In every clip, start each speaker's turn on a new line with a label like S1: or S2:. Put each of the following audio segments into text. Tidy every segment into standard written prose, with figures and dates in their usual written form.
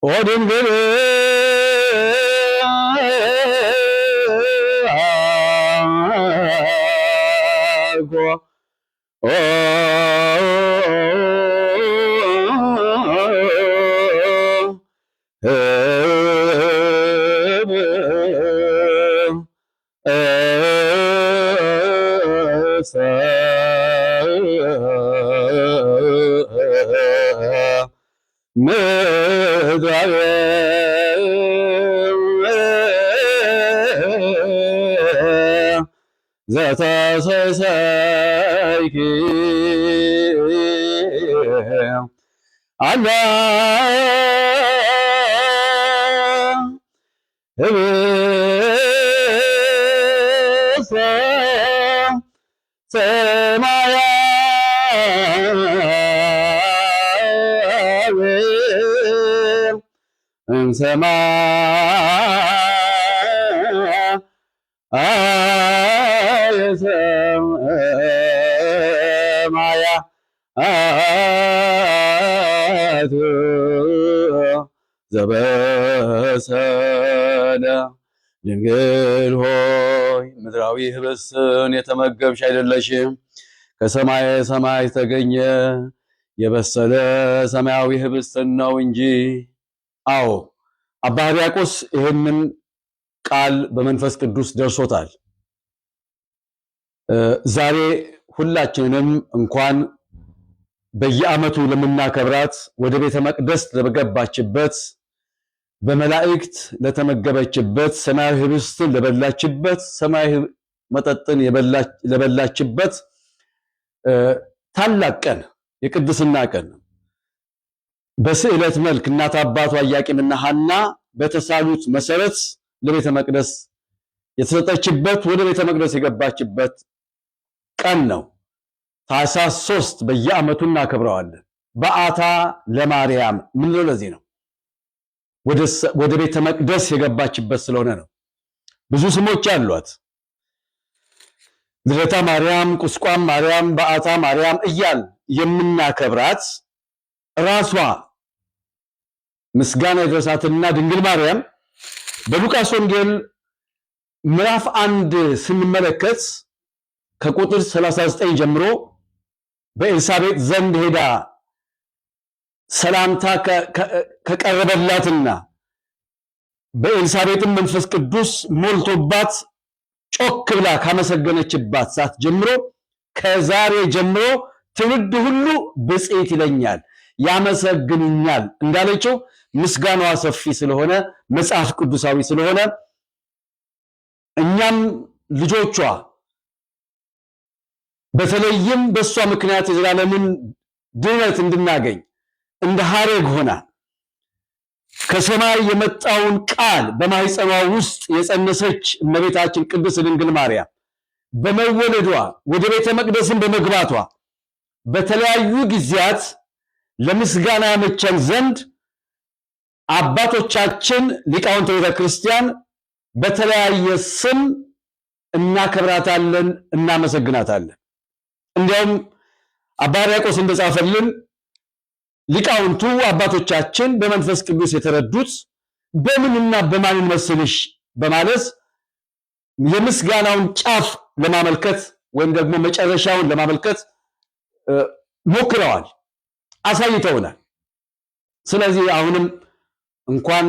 S1: ወድንግል ምድራዊ ዘተሰሰይኪ አላ ህብስተ ሰማያዊ ሰማያት ዘበሰለ ድንግል ሆይ ምድራዊ ህብስትን የተመገብሽ አይደለሽም፣ ከሰማየ ሰማይ ተገኘ የበሰለ ሰማያዊ ህብስትን ነው እንጂ። አዎ አባ ሕርያቆስ ይህንን ቃል በመንፈስ ቅዱስ ደርሶታል። ዛሬ ሁላችንም እንኳን በየዓመቱ ለምናከብራት ወደ ቤተ መቅደስ ለገባችበት፣ በመላእክት ለተመገበችበት፣ ሰማያዊ ህብስትን ለበላችበት፣ ሰማያዊ መጠጥን ለበላችበት ታላቅ ቀን የቅድስና ቀን በስዕለት መልክ እናት አባቷ ኢያቄምና ሐና በተሳሉት መሰረት ለቤተ መቅደስ የተሰጠችበት ወደ ቤተ መቅደስ የገባችበት ቀን ነው። ታኅሳስ 3 በየዓመቱ እናከብረዋለን። በዓታ ለማርያም ምን ነው? ለዚህ ነው ወደ ቤተ መቅደስ የገባችበት ስለሆነ ነው። ብዙ ስሞች አሏት። ልደታ ማርያም፣ ቁስቋም ማርያም፣ በዓታ ማርያም እያል የምናከብራት ራሷ ምስጋና ይድረሳትና ድንግል ማርያም በሉቃስ ወንጌል ምዕራፍ 1 ስንመለከት ከቁጥር 39 ጀምሮ በኤልሳቤጥ ዘንድ ሄዳ ሰላምታ ከቀረበላትና በኤልሳቤጥም መንፈስ ቅዱስ ሞልቶባት ጮክ ብላ ካመሰገነችባት ሰዓት ጀምሮ ከዛሬ ጀምሮ ትውልድ ሁሉ ብፅዕት ይለኛል፣ ያመሰግኑኛል እንዳለችው ምስጋናዋ ሰፊ ስለሆነ መጽሐፍ ቅዱሳዊ ስለሆነ እኛም ልጆቿ በተለይም በእሷ ምክንያት የዘላለምን ድነት እንድናገኝ እንደ ሐረግ ሆና ከሰማይ የመጣውን ቃል በማኅፀኗ ውስጥ የጸነሰች እመቤታችን ቅድስት ድንግል ማርያም በመወለዷ ወደ ቤተ መቅደስን በመግባቷ በተለያዩ ጊዜያት ለምስጋና ያመቸን ዘንድ አባቶቻችን ሊቃውንተ ቤተ ክርስቲያን በተለያየ ስም እናከብራታለን፣ እናመሰግናታለን። እንዲያውም አባ ሕርያቆስ እንደጻፈልን ሊቃውንቱ አባቶቻችን በመንፈስ ቅዱስ የተረዱት በምንና በማንን መስልሽ በማለት የምስጋናውን ጫፍ ለማመልከት ወይም ደግሞ መጨረሻውን ለማመልከት ሞክረዋል፣ አሳይተውናል። ስለዚህ አሁንም እንኳን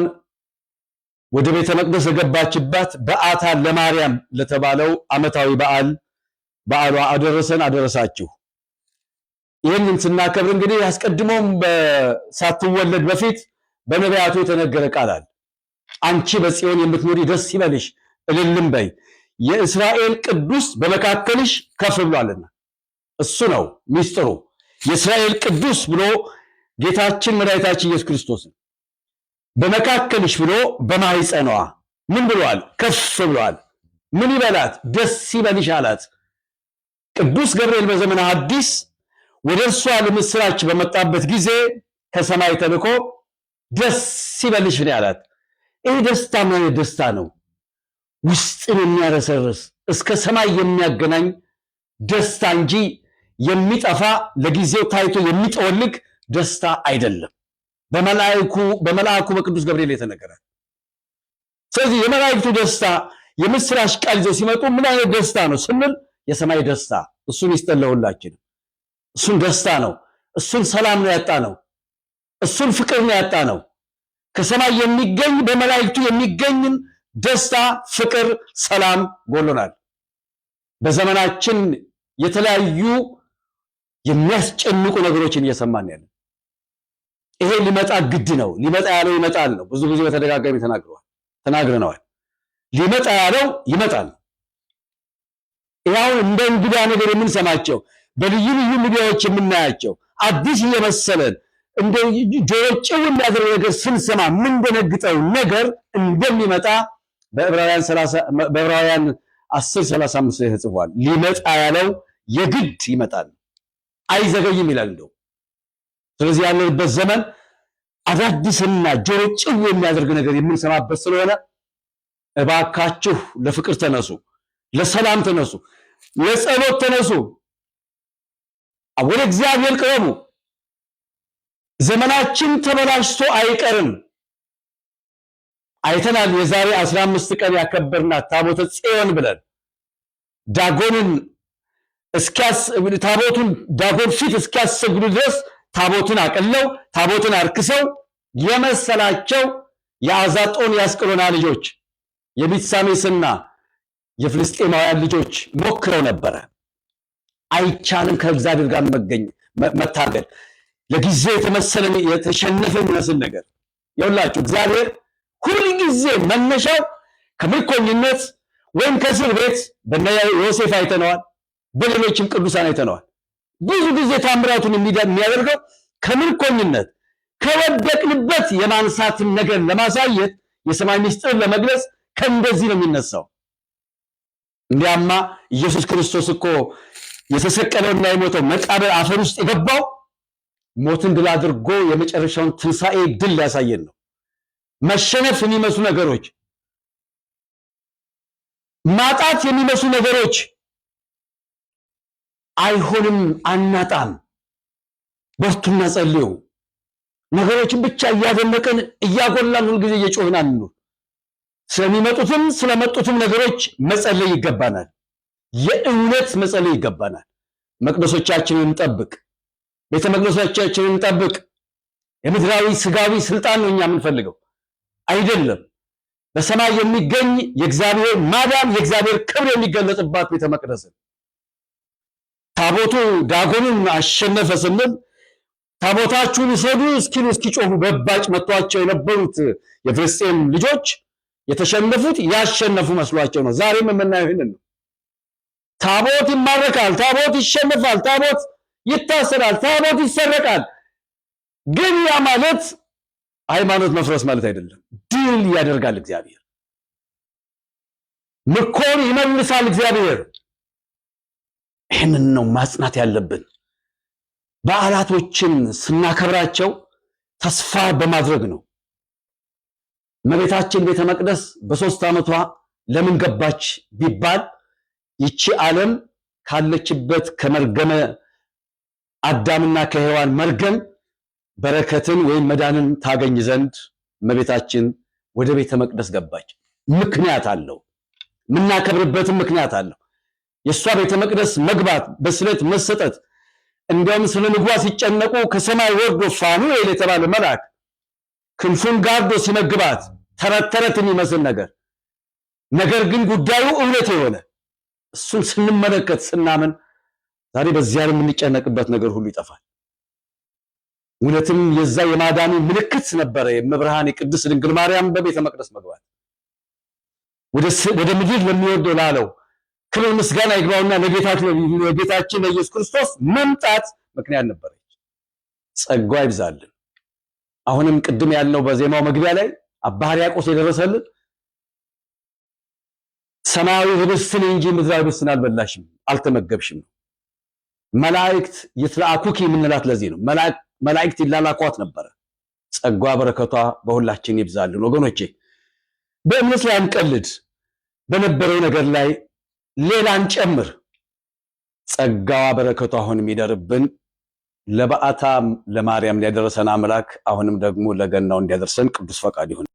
S1: ወደ ቤተ መቅደስ የገባችባት በዓታ ለማርያም ለተባለው ዓመታዊ በዓሏ አደረሰን አደረሳችሁ። ይህንን ስናከብር እንግዲህ አስቀድሞም ሳትወለድ በፊት በነቢያቱ የተነገረ ቃል አለ። አንቺ በጽዮን የምትኖሪ ደስ ይበልሽ እልልም በይ፣ የእስራኤል ቅዱስ በመካከልሽ ከፍ ብሏልና። እሱ ነው ሚስጥሩ። የእስራኤል ቅዱስ ብሎ ጌታችን መድኃኒታችን ኢየሱስ ክርስቶስ በመካከልሽ ብሎ በማኅፀኗ ምን ብሏል? ከፍ ብሏል። ምን ይበላት? ደስ ይበልሽ አላት። ቅዱስ ገብርኤል በዘመነ ሐዲስ ወደ እርሷ ለምስራች በመጣበት ጊዜ ከሰማይ ተልኮ ደስ ይበልሽ ነው ያላት። ይህ ደስታ ማለት ደስታ ነው፣ ውስጥን የሚያረሰርስ እስከ ሰማይ የሚያገናኝ ደስታ እንጂ የሚጠፋ ለጊዜው ታይቶ የሚጠወልግ ደስታ አይደለም። በመልአኩ በቅዱስ ገብርኤል የተነገረ። ስለዚህ የመላእክቱ ደስታ የምስራች ቃል ይዘው ሲመጡ ምን አይነት ደስታ ነው ስንል የሰማይ ደስታ፣ እሱን ይስጠን ለሁላችን። እሱን ደስታ ነው፣ እሱን ሰላም ነው ያጣ ነው፣ እሱን ፍቅር ነው ያጣ ነው። ከሰማይ የሚገኝ በመላእክቱ የሚገኝን ደስታ፣ ፍቅር፣ ሰላም ጎሎናል። በዘመናችን የተለያዩ የሚያስጨንቁ ነገሮችን እየሰማን ያለን። ይሄ ሊመጣ ግድ ነው። ሊመጣ ያለው ይመጣል ነው። ብዙ ጊዜ በተደጋጋሚ ተናግረነዋል። ሊመጣ ያለው ይመጣል። ያው እንደ እንግዳ ነገር የምንሰማቸው በልዩ ልዩ ሚዲያዎች የምናያቸው አዲስ እየመሰለን እንደ ጆሮ ጭው የሚያደርግ ነገር ስንሰማ ምን ደነግጠው ነገር እንደሚመጣ በዕብራውያን 10:35 ላይ ተጽፏል። ሊመጣ ያለው የግድ ይመጣል፣ አይዘገይም ይላል እንደው። ስለዚህ ያለንበት ዘመን አዳዲስና ጆሮ ጭው የሚያደርግ ነገር የምንሰማበት ስለሆነ እባካችሁ ለፍቅር ተነሱ፣ ለሰላም ተነሱ፣ ለጸሎት ተነሱ፣ ወደ እግዚአብሔር ቅረቡ። ዘመናችን ተበላሽቶ አይቀርም። አይተናል። የዛሬ 15 ቀን ያከበርናት ታቦተ ጽዮን ብለን ዳጎንን ታቦቱን ዳጎን ፊት እስኪያሰግዱ ድረስ ታቦትን አቅለው ታቦትን አርክሰው የመሰላቸው የአዛጦን የአስቀሎና ልጆች የቢትሳሜስና የፍልስጤማውያን ልጆች ሞክረው ነበረ። አይቻልም ከእግዚአብሔር ጋር መታገል። ለጊዜው የተመሰለን የተሸነፈ የሚመስል ነገር ይኸውላችሁ፣ እግዚአብሔር ሁል ጊዜ መነሻው ከምርኮኝነት ወይም ከእስር ቤት በእነ ዮሴፍ አይተነዋል፣ በሌሎችም ቅዱሳን አይተነዋል። ብዙ ጊዜ ታምራቱን የሚያደርገው ከምርኮኝነት ከወደቅንበት የማንሳትን ነገር ለማሳየት የሰማይ ምስጢር ለመግለጽ ከእንደዚህ ነው የሚነሳው። እንዲያማ ኢየሱስ ክርስቶስ እኮ የተሰቀለውና የሞተው መቃብር አፈር ውስጥ የገባው ሞትን ድል አድርጎ የመጨረሻውን ትንሣኤ ድል ያሳየን ነው። መሸነፍ የሚመስሉ ነገሮች፣ ማጣት የሚመስሉ ነገሮች አይሆንም፣ አናጣም። በርቱና ጸልዩ። ነገሮችን ብቻ እያደመቀን እያጎላን ሁልጊዜ እየጮህን አንኑር። ስለሚመጡትም ስለመጡትም ነገሮች መጸለይ ይገባናል። የእውነት መጸለይ ይገባናል። መቅደሶቻችንን እንጠብቅ፣ ቤተ መቅደሶቻችንን እንጠብቅ። የምድራዊ ስጋዊ ስልጣን ነው እኛ የምንፈልገው አይደለም። በሰማይ የሚገኝ የእግዚአብሔር ማዳን የእግዚአብሔር ክብር የሚገለጥባት ቤተ መቅደስን ታቦቱ ዳጎንን አሸነፈ ስንል ታቦታችሁን ውሰዱ እስኪጮሁ በባጭ መጥቷቸው የነበሩት የፍልስጤም ልጆች የተሸነፉት ያሸነፉ መስሏቸው ነው። ዛሬም የምናየው ይህንን ነው። ታቦት ይማረካል፣ ታቦት ይሸነፋል፣ ታቦት ይታሰራል፣ ታቦት ይሰረቃል። ግን ያ ማለት ሃይማኖት መፍረስ ማለት አይደለም። ድል ያደርጋል እግዚአብሔር፣ ምርኮን ይመልሳል እግዚአብሔር። ይህንን ነው ማጽናት ያለብን። በዓላቶችን ስናከብራቸው ተስፋ በማድረግ ነው። እመቤታችን ቤተ መቅደስ በ3 ዓመቷ ለምን ገባች ቢባል ይቺ ዓለም ካለችበት ከመርገመ አዳምና ከሔዋን መርገም በረከትን ወይም መዳንን ታገኝ ዘንድ እመቤታችን ወደ ቤተ መቅደስ ገባች። ምክንያት አለው፣ የምናከብርበትም ምክንያት አለው። የእሷ ቤተ መቅደስ መግባት በስለት መሰጠት፣ እንደውም ስለ ምግቧ ሲጨነቁ ከሰማይ ወርዶ ፋኑኤል የተባለ መልአክ ክንፉን ጋርዶ ሲመግባት ተረት የሚመስል ነገር ግን ጉዳዩ እውነት የሆነ እሱን ስንመለከት ስናምን ዛሬ በዚያ የምንጨነቅበት ነገር ሁሉ ይጠፋል። እውነትም የዛ የማዳኑ ምልክት ነበረ የመብርሃን የቅድስት ድንግል ማርያም በቤተ መቅደስ መግባት። ወደ ምድር ለሚወርደው ላለው ክብር ምስጋና ይግባውና ለጌታችን ለኢየሱስ ክርስቶስ መምጣት ምክንያት ነበረች። ጸጋው ይብዛልን። አሁንም ቅድም ያልነው በዜማው መግቢያ ላይ አባ ሕርያቆስ የደረሰልን ሰማያዊ ህብስትን እንጂ ምድራዊ ህብስትን አልበላሽም አልተመገብሽም። መላእክት ይትላኩኪ የምንላት ለዚህ ነው። መላእክት ይላላኳት ነበረ። ጸጋ በረከቷ በሁላችን ይብዛልን። ወገኖቼ በእምነት ላይ አንቀልድ፣ በነበረው ነገር ላይ ሌላን ጨምር። ጸጋዋ በረከቷ አሁንም ይደርብን። ለበዓታ ለማርያም ሊያደረሰን አምላክ አሁንም ደግሞ ለገናው እንዲያደርሰን ቅዱስ ፈቃድ ይሁን።